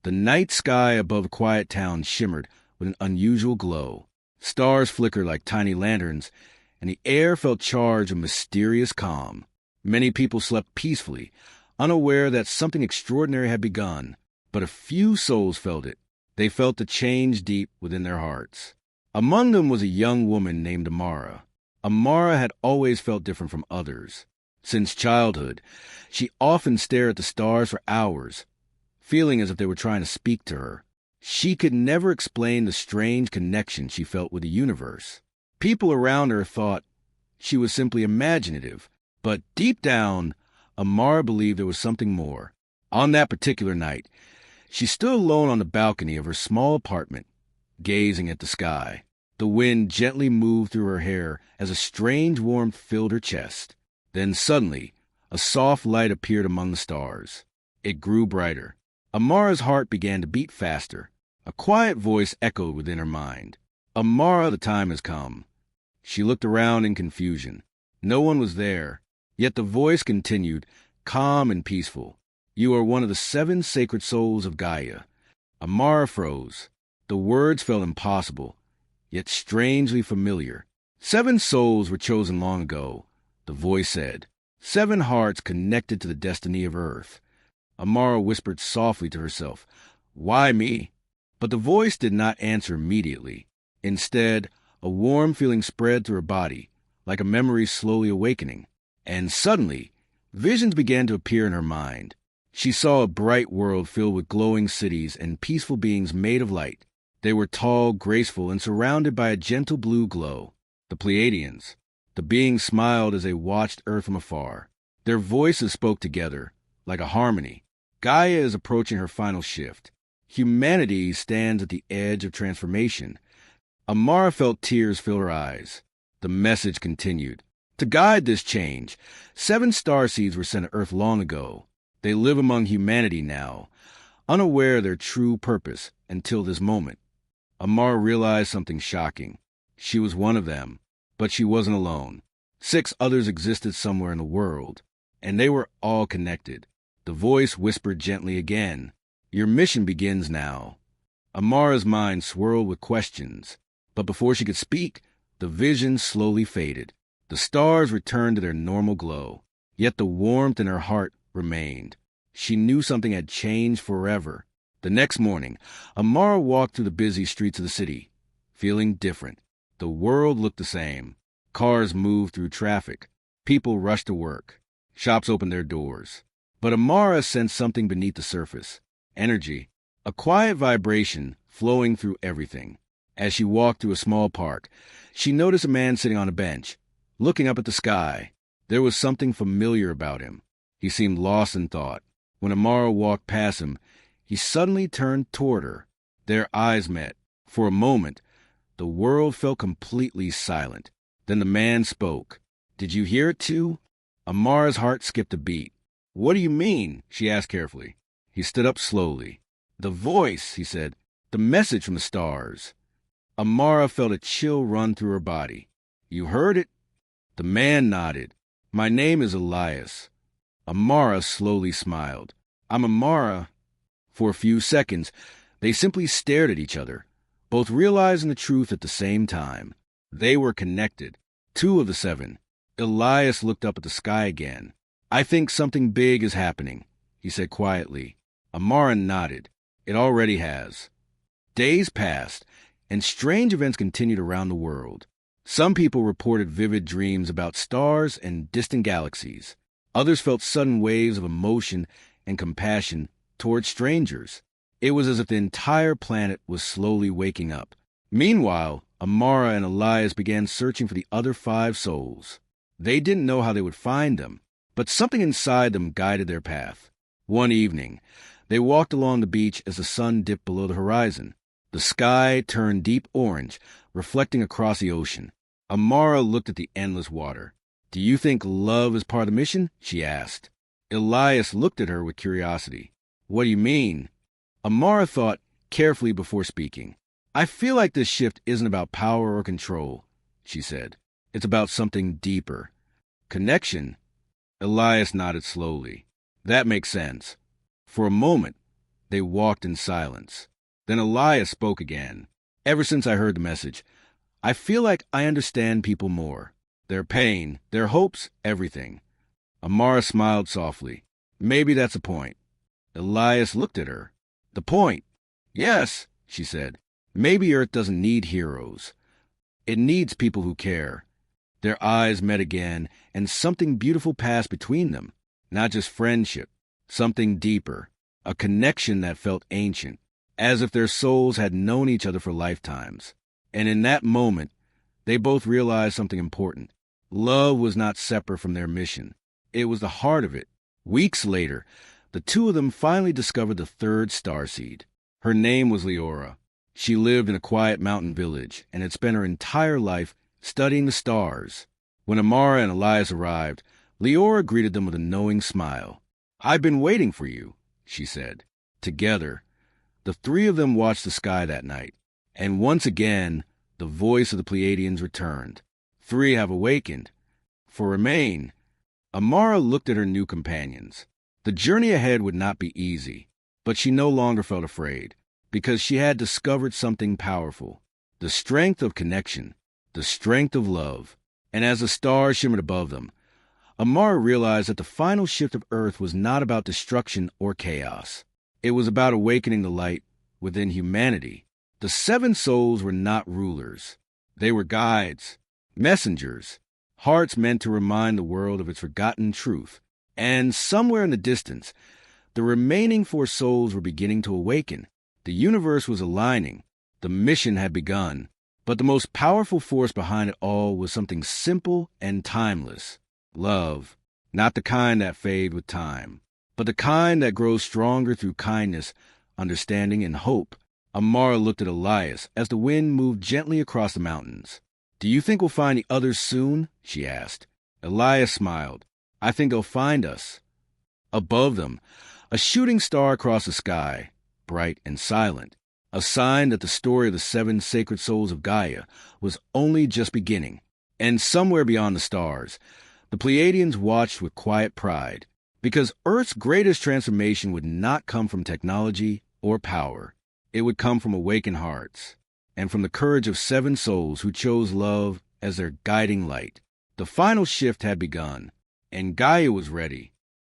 The night sky above the quiet town shimmered with an unusual glow. Stars flickered like tiny lanterns, and the air felt charged with mysterious calm. Many people slept peacefully, unaware that something extraordinary had begun, but a few souls felt it. They felt the change deep within their hearts. Among them was a young woman named Amara. Amara had always felt different from others. Since childhood, she often stared at the stars for hours, feeling as if they were trying to speak to her. She could never explain the strange connection she felt with the universe. People around her thought she was simply imaginative, but deep down, Amara believed there was something more. On that particular night, she stood alone on the balcony of her small apartment, gazing at the sky. The wind gently moved through her hair as a strange warmth filled her chest. Then suddenly, a soft light appeared among the stars. It grew brighter. Amara's heart began to beat faster. A quiet voice echoed within her mind. Amara, the time has come. She looked around in confusion. No one was there, yet the voice continued, calm and peaceful. You are one of the 7 Sacred Souls of Gaia. Amara froze. The words felt impossible, yet strangely familiar. 7 souls were chosen long ago, the voice said. 7 hearts connected to the destiny of Earth. Amara whispered softly to herself, "Why me?" But the voice did not answer immediately. Instead, a warm feeling spread through her body, like a memory slowly awakening. And suddenly, visions began to appear in her mind. She saw a bright world filled with glowing cities and peaceful beings made of light. They were tall, graceful, and surrounded by a gentle blue glow. The Pleiadians. The beings smiled as they watched Earth from afar. Their voices spoke together, like a harmony. Gaia is approaching her final shift. Humanity stands at the edge of transformation. Amara felt tears fill her eyes. The message continued. To guide this change, 7 starseeds were sent to Earth long ago. They live among humanity now, unaware of their true purpose until this moment. Amara realized something shocking. She was one of them, but she wasn't alone. 6 others existed somewhere in the world, and they were all connected. The voice whispered gently again, "Your mission begins now." Amara's mind swirled with questions, but before she could speak, the vision slowly faded. The stars returned to their normal glow, yet the warmth in her heart remained. She knew something had changed forever. The next morning, Amara walked through the busy streets of the city, feeling different. The world looked the same. Cars moved through traffic. People rushed to work. Shops opened their doors. But Amara sensed something beneath the surface. Energy. A quiet vibration flowing through everything. As she walked through a small park, she noticed a man sitting on a bench, looking up at the sky. There was something familiar about him. He seemed lost in thought. When Amara walked past him, he suddenly turned toward her. Their eyes met. For a moment, the world felt completely silent. Then the man spoke. "Did you hear it too?" Amara's heart skipped a beat. "What do you mean?" she asked carefully. He stood up slowly. "The voice," he said. "The message from the stars." Amara felt a chill run through her body. "You heard it?" The man nodded. "My name is Elias." Amara slowly smiled. "I'm Amara." For a few seconds, they simply stared at each other, both realizing the truth at the same time. They were connected. 2 of the 7. Elias looked up at the sky again. "I think something big is happening," he said quietly. Amara nodded. "It already has." Days passed, and strange events continued around the world. Some people reported vivid dreams about stars and distant galaxies. Others felt sudden waves of emotion and compassion toward strangers. It was as if the entire planet was slowly waking up. Meanwhile, Amara and Elias began searching for the other 5 souls. They didn't know how they would find them, but something inside them guided their path. One evening, they walked along the beach as the sun dipped below the horizon. The sky turned deep orange, reflecting across the ocean. Amara looked at the endless water. "Do you think love is part of the mission?" she asked. Elias looked at her with curiosity. "What do you mean?" Amara thought carefully before speaking. "I feel like this shift isn't about power or control," she said. "It's about something deeper. Connection." Elias nodded slowly. "That makes sense." For a moment, They walked in silence. Then Elias spoke again. Ever since I heard the message, I feel like I understand people more. Their pain, their hopes, everything. Amara smiled softly. Maybe that's a point. Elias looked at her. The point? Yes, she said. Maybe Earth doesn't need heroes. It needs people who care. Their eyes met again, and something beautiful passed between them. Not just friendship, something deeper, a connection that felt ancient, as if their souls had known each other for lifetimes. And in that moment, they both realized something important. Love was not separate from their mission. It was the heart of it. Weeks later, the two of them finally discovered the third starseed. Her name was Leora. She lived in a quiet mountain village and had spent her entire life studying the stars. When Amara and Elias arrived, Leora greeted them with a knowing smile. "I've been waiting for you," she said. Together, the three of them watched the sky that night, and once again, the voice of the Pleiadians returned. "Three have awakened. For remain." Amara looked at her new companions. The journey ahead would not be easy, but she no longer felt afraid, because she had discovered something powerful. The strength of connection, the strength of love. And as the stars shimmered above them, Amara realized that the final shift of Earth was not about destruction or chaos. It was about awakening the light within humanity. The seven souls were not rulers. They were guides, messengers, hearts meant to remind the world of its forgotten truth. And somewhere in the distance, the remaining four souls were beginning to awaken. The universe was aligning. The mission had begun. But the most powerful force behind it all was something simple and timeless. Love. Not the kind that fades with time, but the kind that grows stronger through kindness, understanding, and hope. Amara looked at Elias as the wind moved gently across the mountains. "Do you think we'll find the others soon?" she asked. Elias smiled. "I think they'll find us." Above them, a shooting star across the sky, bright and silent, a sign that the story of the seven sacred souls of Gaia was only just beginning. And somewhere beyond the stars, the Pleiadians watched with quiet pride, because Earth's greatest transformation would not come from technology or power. It would come from awakened hearts, and from the courage of seven souls who chose love as their guiding light. The final shift had begun, and Gaia was ready.